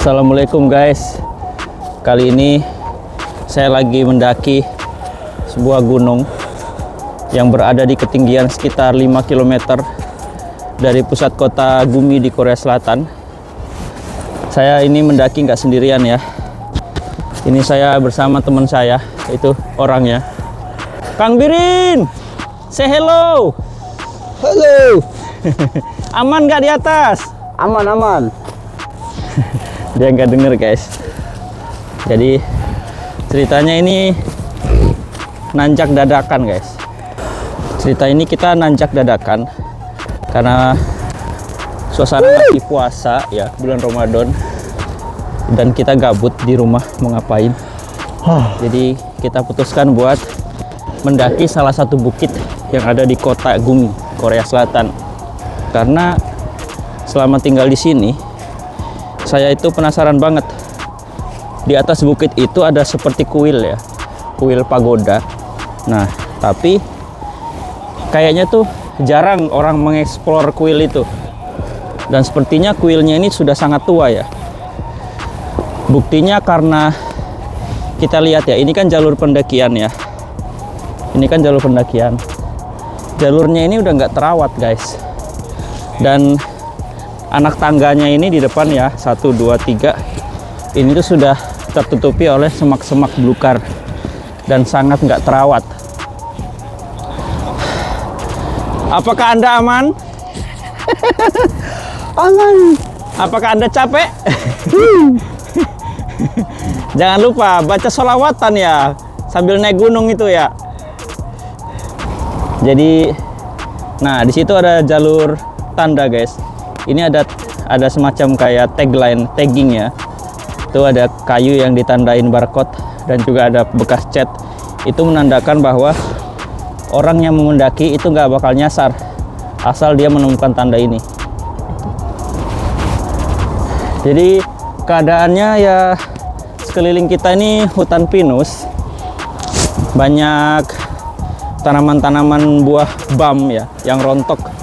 Assalamualaikum guys. Kali ini saya lagi mendaki sebuah gunung yang berada di ketinggian sekitar 5 km dari pusat kota Gumi di Korea Selatan. Saya ini mendaki nggak sendirian ya. Ini saya bersama teman saya, itu orangnya. Kang Birin, say hello. Halo. Aman nggak di atas? Aman, aman. Dia nggak denger guys. Jadi ceritanya ini nanjak dadakan guys. Cerita ini kita nanjak dadakan karena suasana lagi puasa ya, bulan Ramadan, dan kita gabut di rumah mau ngapain. Jadi kita putuskan buat mendaki salah satu bukit yang ada di kota Gumi, Korea Selatan. Karena selama tinggal di sini saya itu penasaran banget. Di atas bukit itu ada seperti kuil ya, kuil pagoda. Nah, tapi kayaknya tuh jarang orang mengeksplor kuil itu. Dan sepertinya kuilnya ini sudah sangat tua ya. Buktinya karena kita lihat ya, ini kan jalur pendakian ya. Ini kan jalur pendakian. Jalurnya ini udah nggak terawat guys. Dan anak tangganya ini di depan ya, 1, 2, 3, ini tuh sudah tertutupi oleh semak-semak belukar dan sangat nggak terawat. Apakah Anda aman? Aman. Apakah Anda capek? Jangan lupa baca sholawatan ya sambil naik gunung itu ya. Jadi, nah di situ ada jalur tanda guys. Ini ada semacam kayak tagline, tagging ya. Itu ada kayu yang ditandain barcode dan juga ada bekas cat. Itu menandakan bahwa orang yang mendaki itu nggak bakal nyasar asal dia menemukan tanda ini. Jadi keadaannya ya, sekeliling kita ini hutan pinus, banyak tanaman-tanaman buah bam ya yang rontok.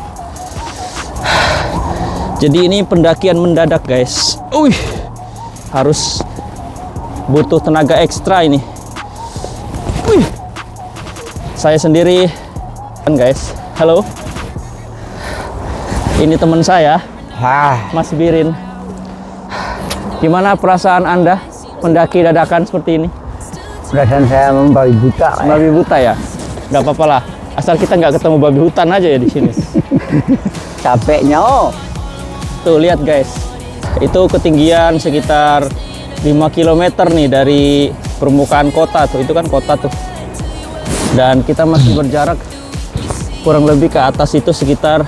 Jadi ini pendakian mendadak guys. Harus butuh tenaga ekstra ini. Saya sendiri kan guys. Halo. Ini teman saya, Mas Birin. Gimana perasaan Anda mendaki dadakan seperti ini? Perasaan saya membabi buta. Babi buta ya? Gak apa-apa lah. Asal kita nggak ketemu babi hutan aja ya di sini. Capeknya Tuh lihat guys, itu ketinggian sekitar 5 km nih dari permukaan kota tuh, itu kan kota tuh. Dan kita masih berjarak kurang lebih ke atas itu sekitar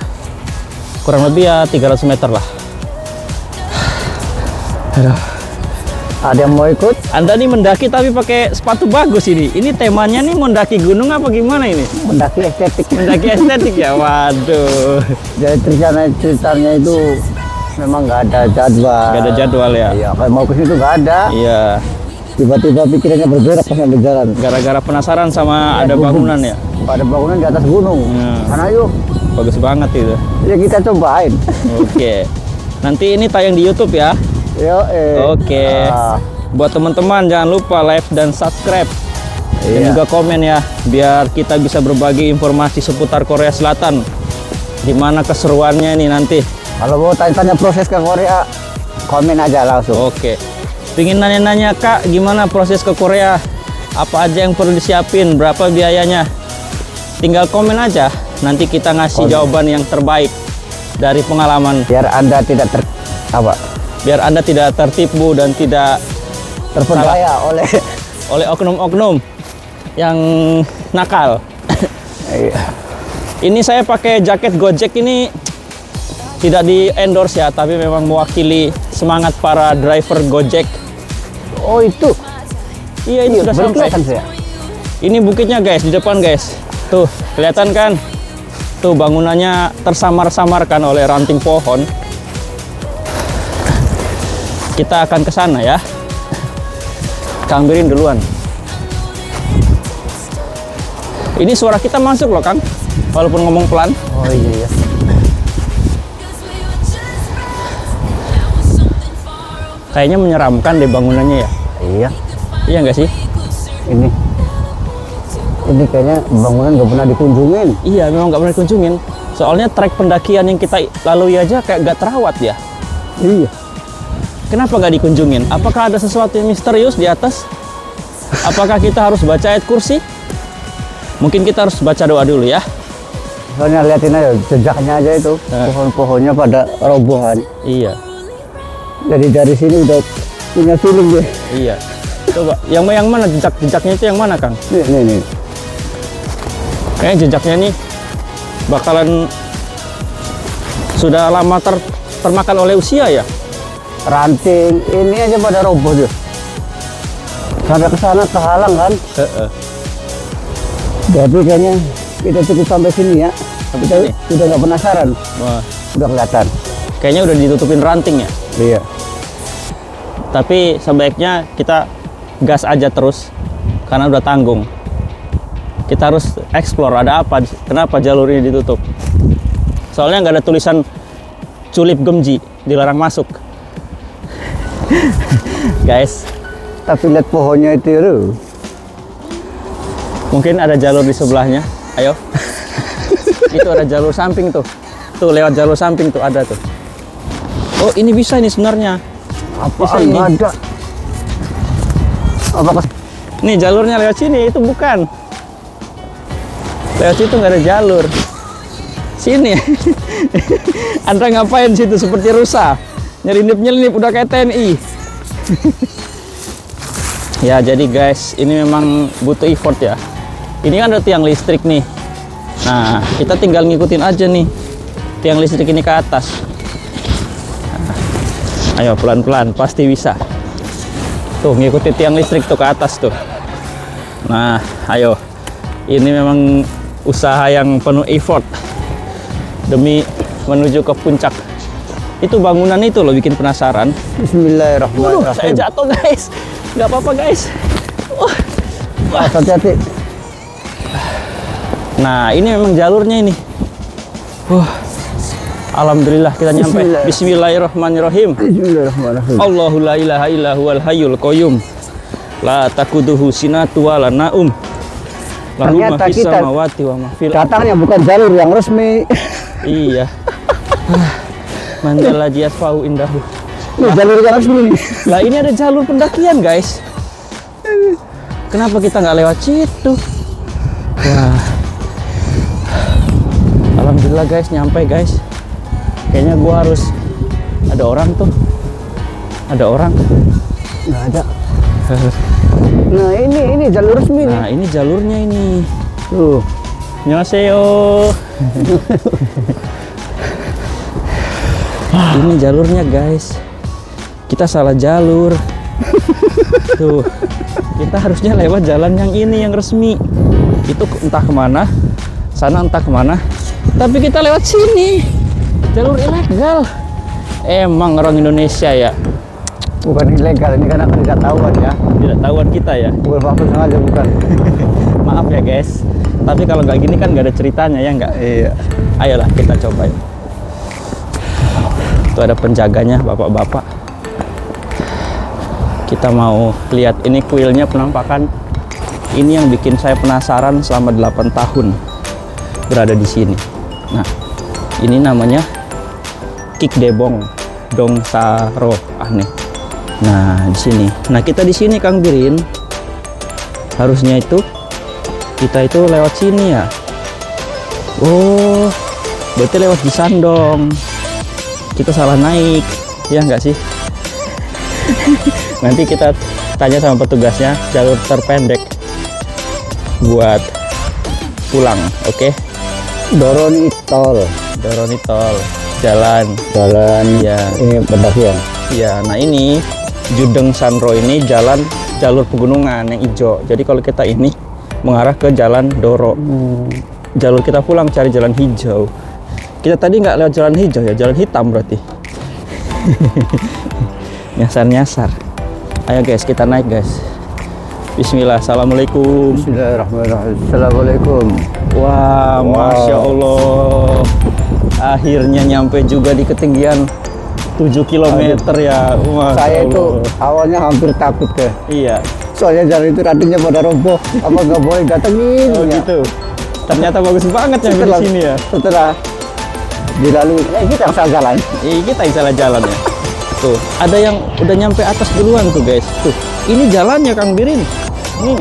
kurang lebih ya 300 meter lah. Aduh. ada yang mau ikut? Anda nih mendaki tapi pakai sepatu bagus ini. Ini temanya nih mendaki gunung apa gimana ini? Mendaki estetik. Mendaki estetik ya, waduh. Jadi ceritanya itu memang nggak ada jadwal. Nggak ada jadwal ya? Iya, kalau mau ke situ nggak ada. Iya. Tiba-tiba pikirannya bergerak pas sambil jalan. Gara-gara penasaran sama ada bangunan ya? Ada bangunan di atas gunung. Sana yuk. Bagus banget itu. Ya kita cobain. Oke. Nanti ini tayang di YouTube ya? Oke. Buat teman-teman jangan lupa like dan subscribe. Dan juga komen ya, biar kita bisa berbagi informasi seputar Korea Selatan. Gimana keseruannya ini nanti. Kalau mau tanya-tanya proses ke Korea, komen aja langsung. Oke. Pingin nanya-nanya Kak, gimana proses ke Korea? Apa aja yang perlu disiapin? Berapa biayanya? Tinggal komen aja. Nanti kita ngasih jawaban yang terbaik dari pengalaman. Biar Anda tidak Biar Anda tidak tertipu dan tidak terperdaya oleh oknum-oknum yang nakal. Iya. Ini saya pakai jaket Gojek ini tidak di endorse ya, tapi memang mewakili semangat para driver Gojek. Oh itu? Iya, ini sudah sampai. Saya. Ini bukitnya guys, di depan guys. Tuh, kelihatan kan? Tuh bangunannya tersamar-samarkan oleh ranting pohon. Kita akan ke sana ya. Kang Birin duluan. Ini suara kita masuk loh Kang, walaupun ngomong pelan. Oh iya ya. Kayaknya menyeramkan deh bangunannya ya. Iya. Iya nggak sih? Ini kayaknya bangunan nggak pernah dikunjungin. Iya, memang nggak pernah dikunjungin. Soalnya trek pendakian yang kita lalui aja kayak nggak terawat ya. Iya. Kenapa nggak dikunjungin? Apakah ada sesuatu yang misterius di atas? Apakah kita harus baca ayat kursi? Mungkin kita harus baca doa dulu ya. Soalnya liatin aja jejaknya aja itu, pohon-pohonnya pada robohan. Iya. Jadi dari sini udah punya feeling deh. Iya. Coba, yang mana jejaknya itu yang mana, Kang? Nih. Kayaknya jejaknya nih bakalan sudah lama termakan oleh usia ya. Ranting ini aja pada roboh tuh. Sampai ke sana kehalang kan. Jadi kayaknya kita cukup sampai sini ya. Sampai Kita sini? udah nggak penasaran. Wah, Udah kelihatan. kayaknya udah ditutupin ranting ya. Iya. Tapi sebaiknya kita gas aja terus karena udah tanggung. Kita harus explore ada apa, kenapa jalur ini ditutup. Soalnya nggak ada tulisan Culip Gemji, dilarang masuk. Guys, Tapi lihat pohonnya itu ya. mungkin ada jalur di sebelahnya. Ayo. Itu ada jalur samping tuh. Tuh lewat jalur samping tuh ada tuh. Oh, ini bisa ini sebenarnya. Apa ini? nggak ada? Apakah Nih jalurnya lewat sini, itu bukan. Lewat situ nggak ada jalur. Sini. Anda ngapain situ seperti rusa? Nyelinip-nyelinip udah kayak TNI. Ya jadi guys, ini memang butuh effort ya. Ini kan ada tiang listrik nih. Nah, kita tinggal ngikutin aja nih tiang listrik ini ke atas. Nah, ayo pelan-pelan, pasti bisa. Tuh, ngikutin tiang listrik tuh ke atas tuh. Nah, ayo. Ini memang usaha yang penuh effort demi menuju ke puncak. Itu bangunan itu loh bikin penasaran. Bismillahirrahmanirrahim. Saya jatuh guys. Nggak apa-apa guys. Wah. Hati-hati. Nah, ini memang jalurnya ini. Alhamdulillah kita nyampe. Bismillahirrahmanirrahim. Bismillahirrahmanirrahim. Allahu la ilaha illa huwal hayyul qayyum. La takuduhu sinatu wala naum. Lahu ma Ternyata fis kita samawati wa ma fil datangnya bukan jalur yang resmi. Iya. Mandala jiasfau indahu. Ini jalur yang resmi. Lah ini ada jalur pendakian guys. Kenapa kita nggak lewat situ? Wah. Alhamdulillah guys, nyampe guys. Kayaknya gua harus ada orang tuh. Ada orang. Nggak ada. Nah ini jalur resmi nih. Nah ini jalurnya ini. Tuh. Annyeonghaseyo. Ini jalurnya guys. Kita salah jalur. Tuh. Kita harusnya lewat jalan yang ini yang resmi. Itu entah kemana. Sana entah kemana. Tapi kita lewat sini. Jalur ilegal. Emang orang Indonesia ya. Bukan ilegal, ini karena tidak tahuan ya. Tidak tahuan kita ya. Bukan faktor sengaja, bukan. Maaf ya guys. Tapi kalau nggak gini kan nggak ada ceritanya ya nggak? Iya. Ayolah kita coba yuk. Itu ada penjaganya bapak-bapak. Kita mau lihat ini kuilnya penampakan. Ini yang bikin saya penasaran selama 8 tahun berada di sini. Nah, ini namanya Kikdebong Dongsaro Aneh. Nah, di sini. Nah, kita di sini Kang Birin. Harusnya itu kita itu lewat sini ya. Oh, berarti lewat di Sandong. Kita salah naik. Ya nggak sih? Nanti kita tanya sama petugasnya jalur terpendek buat pulang, oke? Doroni tol. Doroni tol, jalan. Ya. Ini pendakian. Ya, nah ini Judeng Sanro ini jalur pegunungan yang hijau. Jadi kalau kita ini mengarah ke jalan Doro. Jalur kita pulang cari jalan hijau. Kita tadi nggak lewat jalan hijau ya, jalan hitam berarti. Nyasar-nyasar. Ayo guys, kita naik guys. Bismillah, assalamualaikum. Bismillahirrahmanirrahim. Assalamualaikum. Wah, Wow. Masya Allah. Akhirnya nyampe juga di ketinggian 7 kilometer ya. Masya Saya itu Allah. awalnya hampir takut ke. Iya. Soalnya jalan itu rantingnya pada roboh. Apa nggak boleh datengin? Oh ya. gitu. Ternyata bagus banget yang di Setelah- sini ya. Setelah dilalui, kita yang salah jalan. Kita yang salah jalan ya. Tuh, ada yang udah nyampe atas duluan tuh guys. Tuh, ini jalannya Kang Birin. Nih,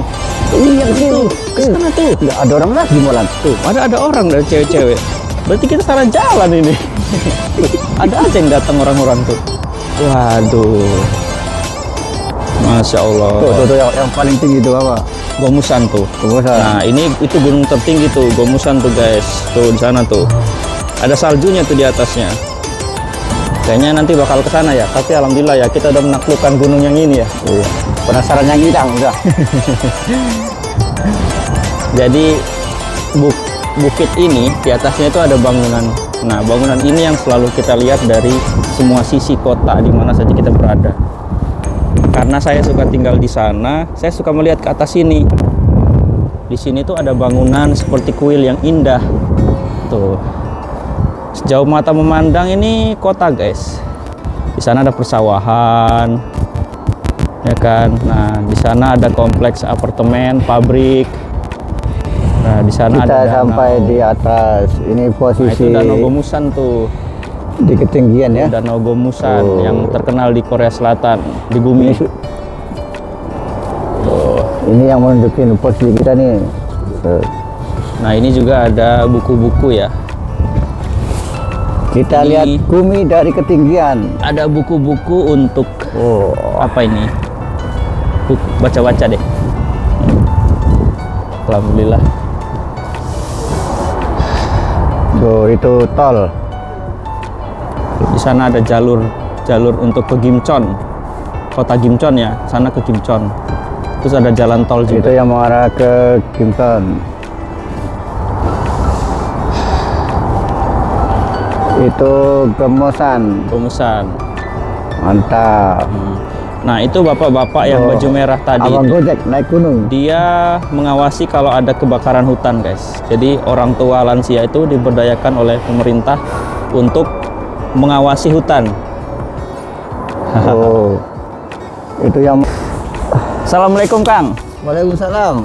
Iya tuh, ke sana tuh. Nggak ada orang lagi malah. Tuh, ada orang dari cewek-cewek. Berarti kita salah jalan ini. Ada aja yang datang orang-orang tuh. Waduh. Masya Allah. Tuh, yang paling tinggi itu apa? Gomusan tuh. Gomusan. Nah, ini itu gunung tertinggi tuh, Gomusan tuh guys. Tuh di sana tuh. Ada saljunya tuh di atasnya. Kayaknya nanti bakal ke sana ya. Tapi alhamdulillah ya kita udah menaklukkan gunung yang ini ya. Iya. Penasaran yang hilang udah. Jadi bukit ini di atasnya itu ada bangunan. Nah, bangunan ini yang selalu kita lihat dari semua sisi kota di mana saja kita berada. Karena saya suka tinggal di sana, saya suka melihat ke atas sini. Di sini tuh ada bangunan seperti kuil yang indah. Tuh. Sejauh mata memandang ini kota, guys. Di sana ada persawahan. Ya kan? Nah, di sana ada kompleks apartemen, pabrik. Nah, di sana Kita ada sampai danau. di atas. Ini Nah, posisi itu Danau Gomusan tuh. di ketinggian ya. Danau Gomusan Oh. yang terkenal di Korea Selatan, di bumi. Ini yang menunjukin posisi kita nih. Nah, ini juga ada buku-buku ya. Kita Ini- lihat bumi dari ketinggian. Ada buku-buku untuk Oh, apa ini? Baca-baca deh. Alhamdulillah. tuh itu tol. Di sana ada jalur untuk ke Gimcheon. Kota Gimcheon ya, sana ke Gimcheon. Terus ada jalan tol Itu juga. yang mengarah ke Gimcheon. Itu Gomusan. Gomusan. Mantap. Nah, itu bapak-bapak yang Oh, baju merah tadi Abang itu. Gojek naik gunung. Dia mengawasi kalau ada kebakaran hutan, guys. Jadi orang tua lansia itu diberdayakan oleh pemerintah untuk mengawasi hutan. Oh, itu yang. Assalamualaikum, Kang. Waalaikumsalam.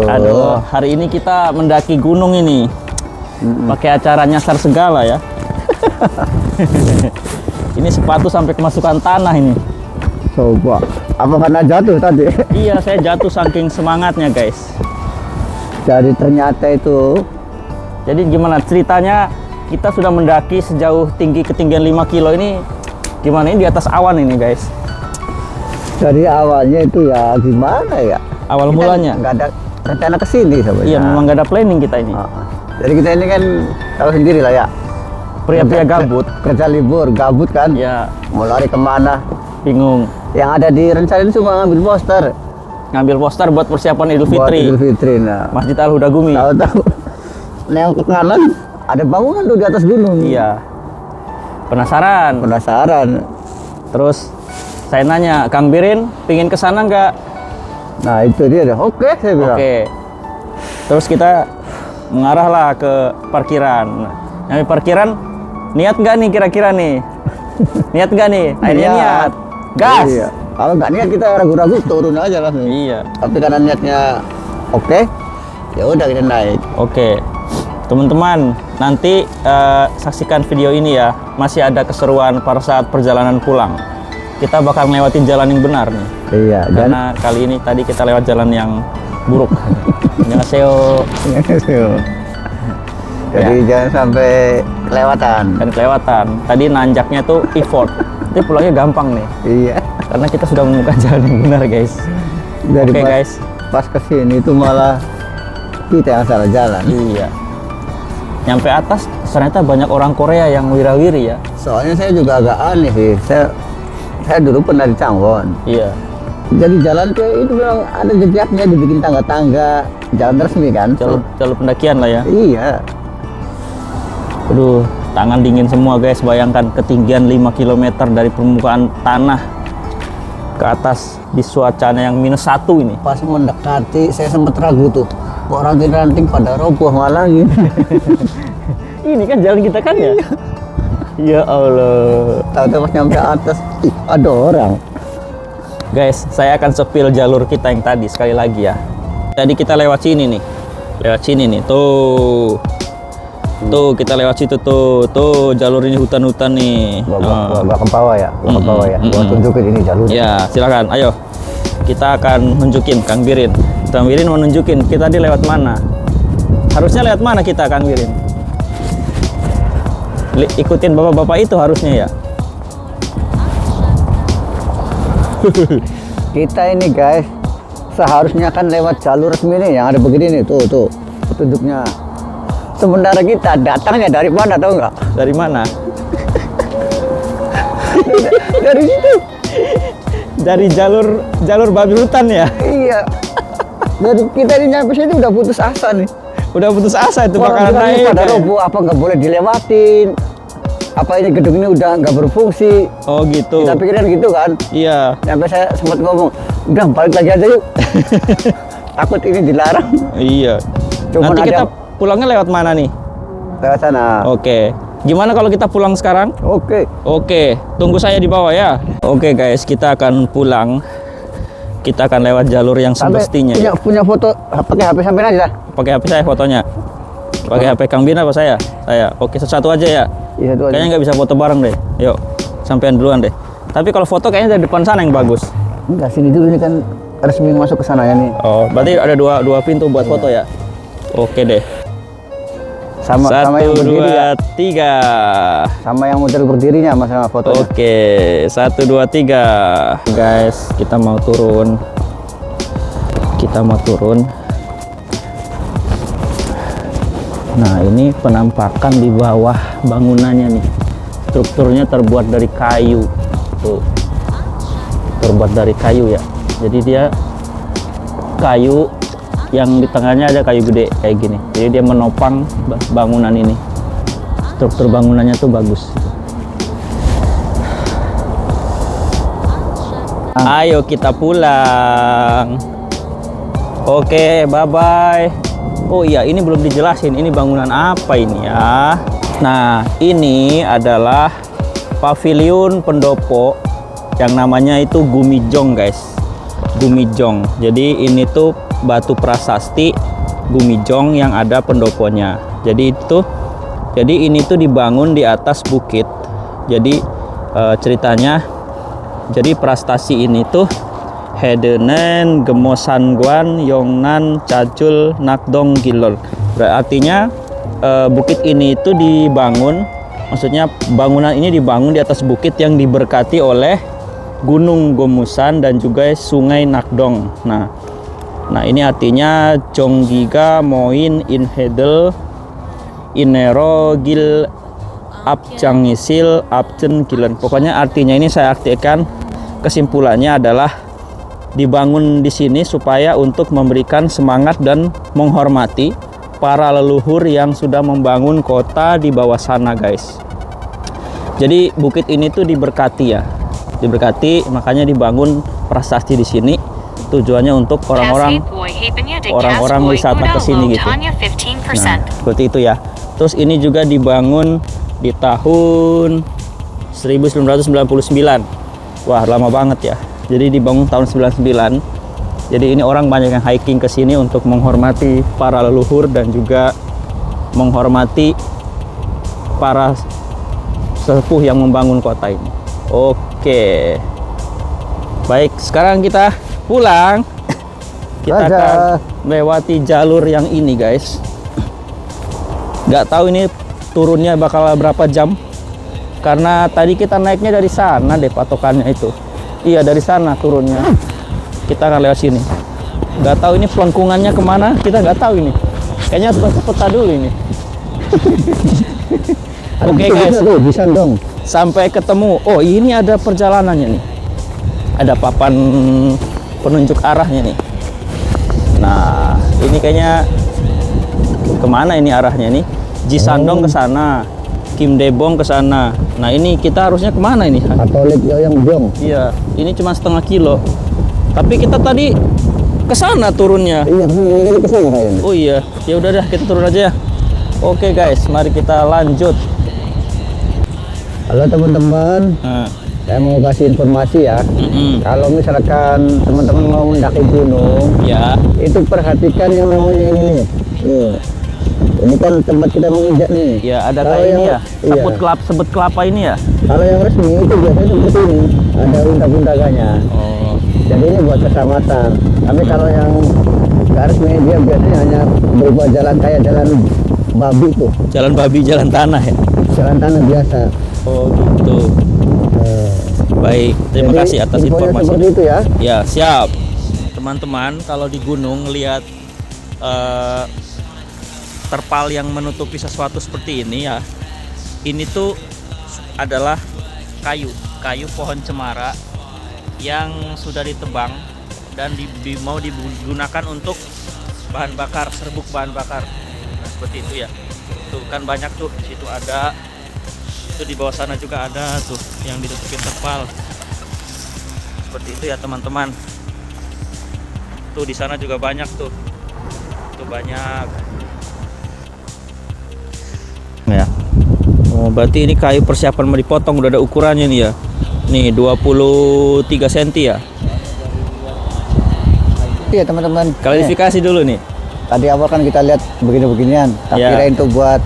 Aduh, hari ini kita mendaki gunung ini. Pakai acara nyasar segala ya. Ini sepatu sampai kemasukan tanah ini. Coba. Apa karena jatuh tadi? Iya, saya jatuh saking semangatnya, guys. Jadi ternyata itu Jadi gimana ceritanya? Kita sudah mendaki sejauh ketinggian 5 kilo ini. Gimana ini di atas awan ini, guys? dari awalnya itu ya gimana ya? Awal mulanya. Nggak ada rencana ke sini sebenarnya. Iya, memang gak ada planning kita ini. Jadi kita ini kan tahu sendiri lah ya. Pria-pria gabut. Kerja libur, gabut kan? Ya, Mau lari kemana? bingung. Yang ada di rencana ini cuma ngambil poster. Ngambil poster buat persiapan Idul Buat Fitri. Idul Fitri. Nah, Masjid Al Huda Gumi. tahu-tahu. Nah, yang ke kanan ada bangunan tuh di atas gunung. Iya. Penasaran. Penasaran. Terus saya nanya, Kang Birin, pingin ke sana nggak? Nah itu dia deh. Oke, saya bilang. Oke. Terus kita mengarahlah ke parkiran. Nah, nyampe parkiran, niat nggak nih kira-kira nih? Niat nggak nih? Akhirnya niat. Gas. Iya. Kalau nggak niat kita ragu-ragu turun aja langsung. Iya. Tapi karena niatnya oke, ya udah kita naik. Oke. Teman-teman, nanti saksikan video ini ya. Masih ada keseruan pada saat perjalanan pulang. Kita bakal ngelewatin jalan yang benar nih. Iya. Dan Karena kali ini tadi kita lewat jalan yang buruk. Annyeonghaseyo. jadi jangan sampai kelewatan. Dan kelewatan. Tadi nanjaknya tuh effort. Tapi pulangnya gampang nih. Iya. Karena kita sudah menemukan jalan yang benar, guys. Jadi Oke, pas, guys. pas kesini itu malah kita yang salah jalan. Iya. Nyampe atas ternyata banyak orang Korea yang wirawiri ya. Soalnya saya juga agak aneh sih. Saya dulu pernah di Changwon. Iya. Jadi jalan ke itu memang ada jejaknya, dibikin tangga-tangga, jalan resmi kan. Jalur pendakian lah ya. Iya. Aduh, tangan dingin semua, guys. Bayangkan ketinggian 5 km dari permukaan tanah ke atas di suasana yang -1 ini. Pas mendekati saya sempat ragu tuh. Kok ranting-ranting pada roboh malah gitu. Ini kan jalan kita kan ya. Ya Allah. Tahu-tahu pas nyampe atas, ih, ada orang. Guys, saya akan sepil jalur kita yang tadi sekali lagi ya. Tadi kita lewat sini nih. Lewat sini nih. Tuh. Tuh, kita lewat situ tuh. Tuh, jalur ini hutan-hutan nih. Gua ke bawah ya. Gua ke bawah ya. Gua tunjukin ini jalurnya. Ya, silakan. Ayo. Kita akan nunjukin Kang Birin. Kang Birin mau nunjukin kita di lewat mana. Harusnya lewat mana kita, Kang Birin? Ikutin bapak-bapak itu harusnya ya. Kita ini guys, seharusnya kan lewat jalur resmi nih yang ada begini nih, tuh petunjuknya. Sementara kita datangnya dari mana tahu nggak? Dari mana? Dari situ. Dari jalur babi hutan ya. Iya. Dari kita ini nyampe sini udah putus asa nih. Udah putus asa itu Orang bakalan bilang ini naik. pada Ya. roboh, apa nggak boleh dilewatin? Apa ini gedung ini udah nggak berfungsi? Oh gitu. Kita pikirin gitu kan. Iya. Sampai saya sempat ngomong, udah balik lagi aja yuk. Takut ini dilarang. Iya. Cuman Nanti ada kita pulangnya lewat mana nih? lewat sana. Oke. Gimana kalau kita pulang sekarang? Oke. Oke, tunggu saya di bawah ya. Oke guys, kita akan pulang. Kita akan lewat jalur yang Sampai semestinya. punya foto pakai HP sampean aja. Pakai HP saya fotonya. Pakai HP Kang Bin apa saya? Saya. Oke, satu aja ya. Iya, itu aja. Kayaknya nggak bisa foto bareng deh. Yuk, sampean duluan deh. Tapi kalau foto kayaknya dari depan sana yang bagus. Enggak, sini dulu, ini kan resmi masuk ke sana ya nih. Oh, berarti ada dua pintu buat foto ya? Oke deh. Sama yang Satu, berdiri ya. dua, tiga. Sama yang model berdirinya sama fotonya. Oke, 1, 2, 3. Guys, kita mau turun. Nah, ini penampakan di bawah bangunannya nih. Strukturnya terbuat dari kayu. Tuh. Terbuat dari kayu ya. Jadi dia kayu yang di tengahnya ada kayu gede kayak gini. Jadi dia menopang bangunan ini. Struktur bangunannya tuh bagus. Ayo kita pulang. Oke, bye-bye. Oh iya, ini belum dijelasin. Ini bangunan apa ini ya? Nah, ini adalah pavilion pendopo yang namanya itu Gumijong, guys. Gumijong. Jadi ini tuh batu prasasti Gumijong yang ada pendoponya. Jadi ini tuh dibangun di atas bukit. Jadi ceritanya, jadi prestasi ini tuh Hedenen Gemosangguan Yongnan Cacul Nakdong Gilol. Artinya bukit ini itu dibangun, maksudnya bangunan ini dibangun di atas bukit yang diberkati oleh Gunung Gomusan dan juga Sungai Nakdong. Nah ini artinya Jonggiga Moin Inhedel Inero Gil Abjangisil Abjen Gilen. Pokoknya artinya ini saya artikan, kesimpulannya adalah dibangun di sini supaya untuk memberikan semangat dan menghormati para leluhur yang sudah membangun kota di bawah sana, guys. Jadi bukit ini tuh diberkati ya. Diberkati, makanya dibangun prasasti di sini. Tujuannya untuk orang-orang wisata ke sini gitu. Nah, seperti itu ya. Terus ini juga dibangun di tahun 1999. Wah, lama banget ya. Jadi dibangun tahun 99. Jadi ini orang banyak yang hiking ke sini untuk menghormati para leluhur dan juga menghormati para sesepuh yang membangun kota ini. Oke. Baik, sekarang kita pulang. Kita akan lewati jalur yang ini, guys. Nggak tahu ini turunnya bakal berapa jam. Karena tadi kita naiknya dari sana deh patokannya itu. Iya, dari sana turunnya. Kita akan lewat sini. Nggak tahu ini pelengkungannya kemana, kita nggak tahu ini. Kayaknya harus baca peta dulu ini. Oke, guys. Bisa dong. Sampai ketemu. Oh, ini ada perjalanannya nih. Ada papan penunjuk arahnya nih. Nah, ini kayaknya kemana ini arahnya nih? Jisandong ke sana, Kim Debong ke sana. Nah, ini kita harusnya kemana ini? Katolik yang Dong. Iya, ini cuma setengah kilo. Tapi kita tadi ke sana turunnya. Iya, ke sana kayaknya. Oh iya, ya udah dah kita turun aja ya. Oke guys, mari kita lanjut. Halo teman-teman, Nah, saya mau kasih informasi ya. Kalau misalkan teman-teman mau mendaki gunung, ya, itu perhatikan yang namanya ini nih. Nih. Ini kan tempat kita menginjak nih. ya ada Kalau kayak ini yang- ya, iya. sebut kelapa ini ya. Kalau yang resmi itu biasanya seperti ini, ada undak-undakannya. Oh, Jadi ini buat keselamatan. Tapi kalau yang nggak resmi dia biasanya hanya berupa jalan kayak jalan babi tuh, jalan babi, jalan tanah ya. jalan tanah biasa. Oh gitu. Baik, terima Jadi, kasih atas infonya informasi. seperti itu ya. Ya, siap. Teman-teman, kalau di gunung lihat terpal yang menutupi sesuatu seperti ini ya. Ini tuh adalah kayu pohon cemara yang sudah ditebang dan mau digunakan untuk bahan bakar, serbuk bahan bakar. Nah, seperti itu ya. Tuh kan banyak tuh, di situ ada. Itu di bawah sana juga ada tuh yang ditutupin terpal. Seperti itu ya teman-teman. Tuh di sana juga banyak tuh. Tuh banyak. Ya. Oh, berarti ini kayu persiapan mau dipotong, udah ada ukurannya nih ya. Nih 23 cm ya. Iya teman-teman. Klarifikasi dulu nih. Tadi awal kan kita lihat begini-beginian, tak Ya. kirain itu buat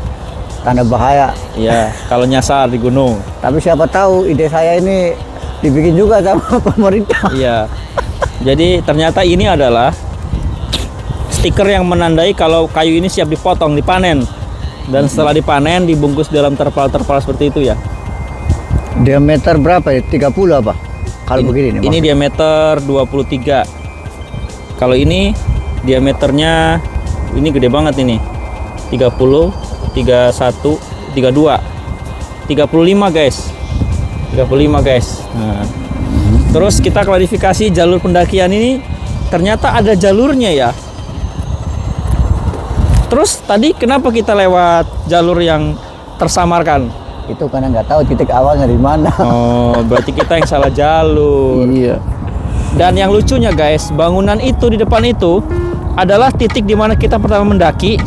tanda bahaya. Ya, kalau nyasar di gunung. Tapi siapa tahu ide saya ini dibikin juga sama pemerintah. Iya. Jadi ternyata ini adalah stiker yang menandai kalau kayu ini siap dipotong, dipanen. Dan setelah dipanen dibungkus dalam terpal-terpal seperti itu ya. Diameter berapa ya? 30 apa? Kalau begini nih. Ini diameter 23. Kalau ini diameternya ini gede banget ini. 30, 31, 32. 35 guys. 35 guys. Nah. Terus kita klarifikasi jalur pendakian ini ternyata ada jalurnya ya. Terus tadi kenapa kita lewat jalur yang tersamarkan? Itu karena nggak tahu titik awalnya di mana. Oh, berarti kita yang salah jalur. Iya. Dan yang lucunya guys, bangunan itu di depan itu adalah titik di mana kita pertama mendaki,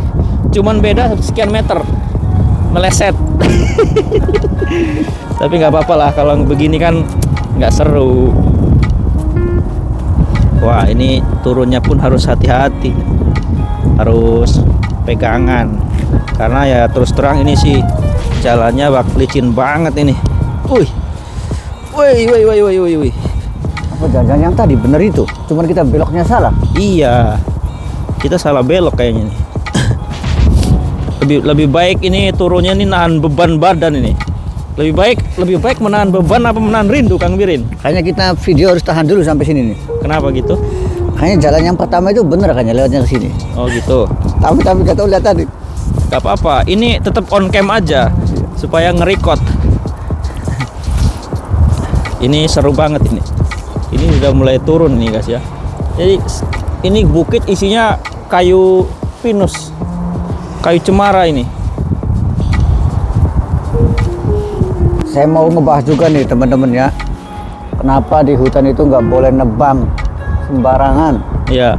cuman beda sekian meter, meleset. Tapi nggak apa-apa lah, kalau begini kan nggak seru. Wah, ini turunnya pun harus hati-hati, harus pegangan, karena ya terus terang ini sih jalannya licin banget ini. Wih, wih. Apa jangan yang tadi bener itu? Cuman kita beloknya salah. Iya, kita salah belok kayaknya nih. Lebih baik ini turunnya nih nahan beban badan ini. Lebih baik menahan beban apa menahan rindu, Kang Birin? Kayaknya kita video harus tahan dulu sampai sini nih. Kenapa gitu? Kayaknya jalan yang pertama itu bener kayaknya lewatnya ke sini. Oh gitu. Tapi nggak tahu lihat tadi. Gak apa-apa. Ini tetap on cam aja supaya nge-record. Ini seru banget ini. Ini udah mulai turun nih guys ya. Jadi ini bukit isinya kayu pinus, kayu cemara ini. Saya mau ngebahas juga nih teman-teman ya. Kenapa di hutan itu nggak boleh nebang sembarangan? Iya,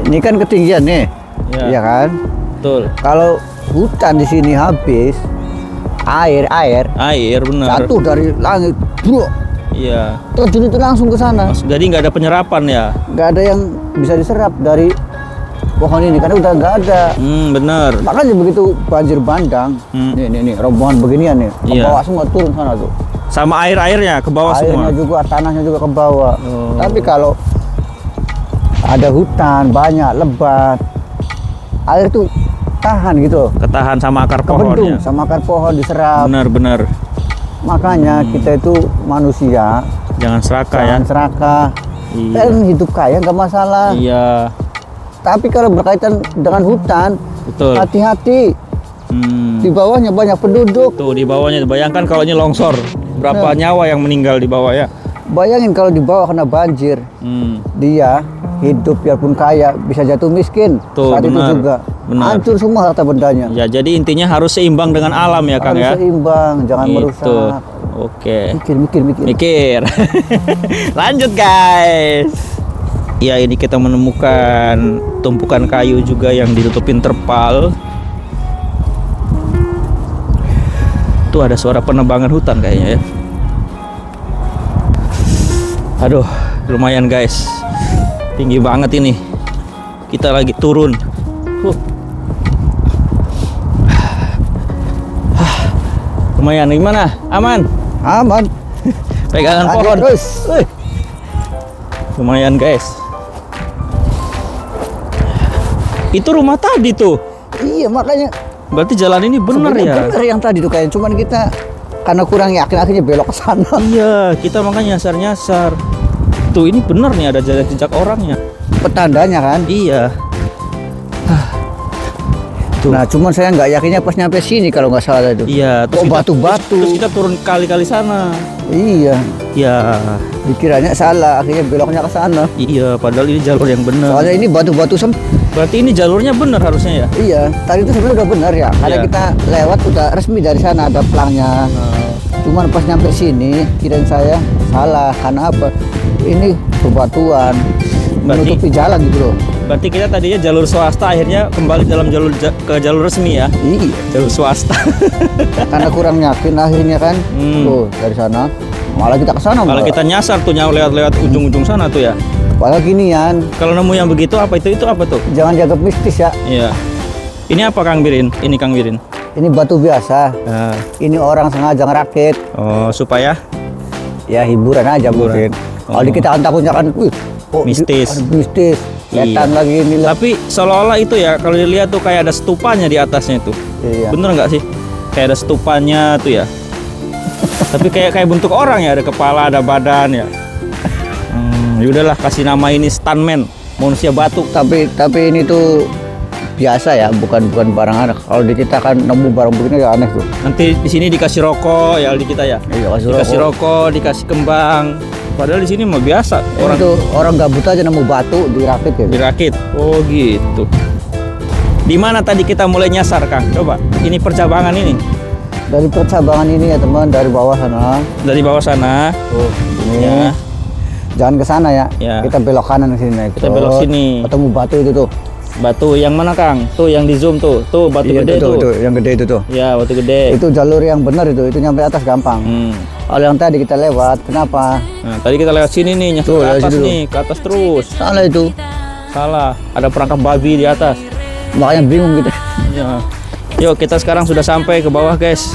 Ini kan ketinggian nih, Iya. iya kan? betul. Kalau hutan di sini habis, air Air benar. jatuh dari langit, bro, Iya. terjun itu langsung ke sana. Jadi nggak ada penyerapan ya? Nggak ada yang bisa diserap dari pohon ini karena udah nggak ada. Bener. Makanya begitu banjir bandang, nih rombongan beginian nih, ke Iya. bawah semua turun sana tuh. Sama airnya ke bawah Airnya semua. juga, tanahnya juga ke bawah. Oh. Tapi kalau ada hutan banyak lebat, air tuh tahan gitu, Ketahan sama akar kebendung pohonnya. sama akar pohon diserap. Benar. Makanya kita itu manusia Jangan serakah ya. jangan serakah. Iya. Kan hidup kaya nggak masalah. Iya. Tapi kalau berkaitan dengan hutan, Betul. hati-hati. Di bawahnya banyak penduduk. Tuh di bawahnya, bayangkan kalau ini longsor, berapa nyawa yang meninggal di bawah ya? Bayangin kalau di bawah kena banjir, dia hidup biarpun kaya bisa jatuh miskin. Tuh, Saat itu benar. juga Benar. hancur semua harta bendanya. Ya, jadi intinya harus seimbang dengan alam ya, Kang Harus ya. seimbang, jangan Gitu. merusak. Oke. Mikir. Lanjut guys. Ya, ini kita menemukan tumpukan kayu juga yang ditutupin terpal. Tuh ada suara penebangan hutan kayaknya ya. Aduh, lumayan guys. Tinggi banget ini. Kita lagi turun. Lumayan, gimana? Aman? Aman. Pegangan Lanjut pohon. terus. Lumayan guys. Itu rumah tadi tuh. Iya, makanya Berarti jalan ini benar sebenarnya ya? bener yang tadi tuh kayaknya, cuman kita karena kurang yakin akhirnya belok ke sana. Iya, kita makanya nyasar-nyasar. Tuh ini benar nih ada jejak orangnya. Petandanya kan. Iya. Tuh. Nah, cuman saya nggak yakinnya pas nyampe sini kalau nggak salah itu. Iya, Oh, batu-batu. Terus kita turun kali-kali sana. Iya, Iya. dikiranya salah, akhirnya beloknya ke sana. Iya, padahal ini jalur yang benar. Soalnya ini batu-batu Berarti ini jalurnya benar harusnya ya? Iya, tadi itu sebenarnya udah benar ya. Karena Iya. kita lewat udah resmi dari sana ada pelangnya. Cuman pas nyampe sini, kirain saya salah. Karena apa? Ini bebatuan, menutupi jalan gitu loh. Berarti kita tadinya jalur swasta akhirnya kembali dalam ke jalur resmi ya? Iya, Jalur swasta. karena kurang yakin akhirnya kan. Tuh dari sana, malah kita ke sana. Kalau malah. kita nyasar tuh lewat ujung-ujung sana tuh ya. Padahal ginian, Kalau nemu yang begitu apa itu apa tuh? jangan jaga mistis ya. Iya. Ini apa Kang Birin? Ini Kang Birin. Ini batu biasa. Nah, Ini orang sengaja ngerakit. oh supaya Ya hiburan aja Hiburan. mungkin. Kalau Oh. kita kan takutnya kan, Mistis. mistis. Setan Iya. lagi ini lah. tapi seolah-olah itu ya kalau dilihat tuh kayak ada stupanya di atasnya itu. Iya. Bener nggak sih? Kayak ada stupanya tuh ya. Tapi kayak bentuk orang ya, ada kepala, ada badan ya. Yaudahlah kasih nama ini stuntman, manusia batu. Tapi ini tuh biasa ya, bukan barang aneh. Kalau di kita kan nemu barang begini ya aneh tuh. Nanti di sini dikasih rokok ya di kita ya. Iya, Dikasih rokok, dikasih kembang. Padahal di sini mah biasa Orang tuh orang gabut aja nemu batu dirakit ya. dirakit. Oh gitu. Di mana tadi kita mulai nyasar Kang? Coba. Ini percabangan ini. Dari percabangan ini ya teman, dari bawah sana. Dari bawah sana. Tuh, ini. Ya. Jangan ke sana ya. Ya. Kita belok kanan ke sini. Kita belok sini. Ketemu batu itu tuh. Batu yang mana Kang? Tuh yang di zoom tuh. Tuh batu Iya, gede tuh. yang gede itu tuh. Ya batu gede. Itu jalur yang benar itu nyampe atas gampang. Kalau yang tadi kita lewat, kenapa? Nah, tadi kita lewat sini nih, nyasar Tuh, ke lewat atas situ. nih, ke atas terus. Salah itu. Salah, ada perangkap babi di atas. Makanya bingung kita. Ya. Yuk kita sekarang sudah sampai ke bawah guys.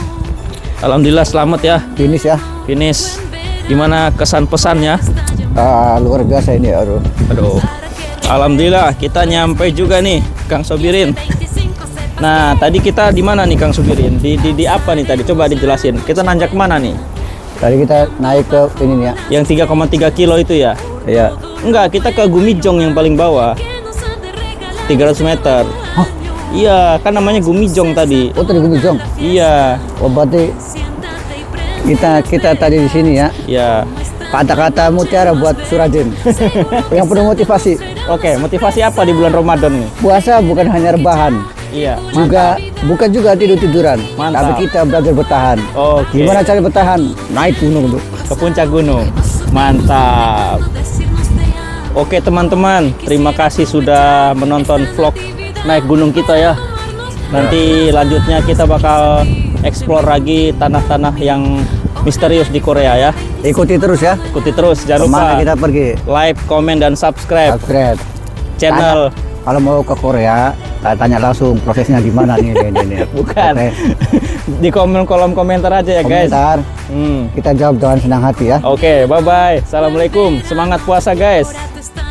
Alhamdulillah selamat ya, Finish ya. finish. Gimana kesan pesannya? Luar biasa ini ya. Aduh. Alhamdulillah kita nyampe juga nih, Kang Sobirin. Nah, tadi kita di mana nih Kang Sobirin? Di apa nih tadi? Coba dijelasin. Kita nanjak mana nih? Tadi kita naik ke ini nih ya. Yang 3,3 kilo itu ya? Iya. Enggak, kita ke Gumijong yang paling bawah. 300 meter. Hah? Iya, kan namanya Gumijong tadi. Oh, tadi Gumijong. Iya, Oh, berarti kita tadi di sini ya. iya. Kata-kata mutiara buat Surajin. Yang penuh motivasi. Oke, motivasi apa di bulan Ramadan nih? Puasa bukan hanya rebahan, Iya. bukan juga tidur-tiduran. Mantap. Tapi kita belajar bertahan. Oke. Gimana cara bertahan? Naik gunung tuh. Ke puncak gunung. Mantap. Oke teman-teman, terima kasih sudah menonton vlog naik gunung kita ya. Nanti lanjutnya kita bakal explore lagi tanah-tanah yang misterius di Korea ya. Ikuti terus ya. Ikuti terus, jangan lupa Kemana kita pergi? like, komen, dan subscribe Subscribe. channel. Kalau mau ke Korea, tanya langsung prosesnya gimana nih. Bukan. Oke. Di kolom komentar aja ya guys. Komentar. Hmm. Kita jawab dengan senang hati ya. Oke, bye-bye. Assalamualaikum. Semangat puasa guys. Ahora tú estás